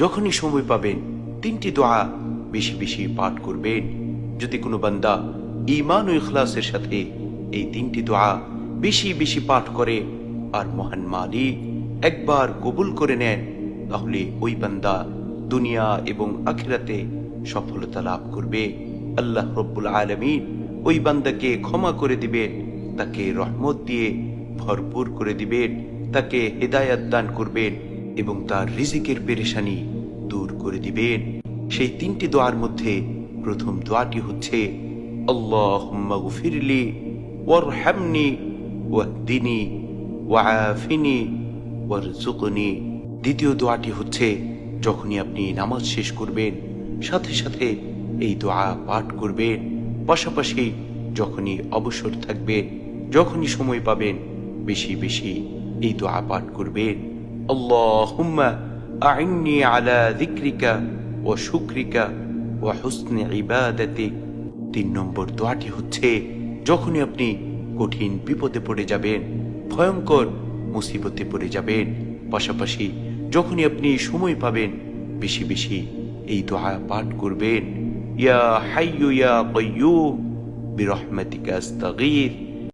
যখনই সময় পাবেন তিনটি দোয়া বেশি বেশি পাঠ করবেন। যদি কোনো বান্দা ঈমান ও ইখলাসের সাথে এই তিনটি দোয়া বেশি বেশি পাঠ করে আর মহান মালিক একবার কবুল করে নেন, তাহলে ওই বান্দা দুনিয়া এবং আখিরাতে সফলতা লাভ করবে। আল্লাহ রব্বুল আলামিন ওই বান্দাকে ক্ষমা করে দিবেন, তাকে রহমত দিয়ে ভরপুর করে দিবেন, তাকে হেদায়াত দান করবেন এবং তার রিজিকের পেরেশানি দূর করে দিবেন। সেই তিনটি দোয়ার মধ্যে প্রথম দোয়াটি হচ্ছে আল্লাহুম্মা গফিরলি ওয়ারহামনি ওয়াহদিনি ওয়াআফিনি ওয়ারযুকনি। দ্বিতীয় দোয়াটি হচ্ছে যখনই আপনি নামাজ শেষ করবেন সাথে সাথে এই দোয়া পাঠ করবেন। পাশাপাশি যখনই অবসর থাকবেন, যখনই সময় পাবেন বেশি বেশি এই দোয়া পাঠ করবেন। আল্লাহুম্মা আইন্নি আলা যিকরিকা ওয়া শুকরিকা ওয়া হুসনি ইবাদাতিক। 3 নম্বর দোয়াটি হচ্ছে যখনই আপনি কঠিন বিপদে পড়ে যাবেন, ভয়ঙ্কর মুসিবতে পড়ে যাবেন, পাশাপাশি যখনই আপনি সময় পাবেন বেশি বেশি এই দোয়া পাঠ করবেন। ইয়া হাইয়্যু ইয়া কাইয়্যুম বিরহমাতিকা আস্তাগীথ।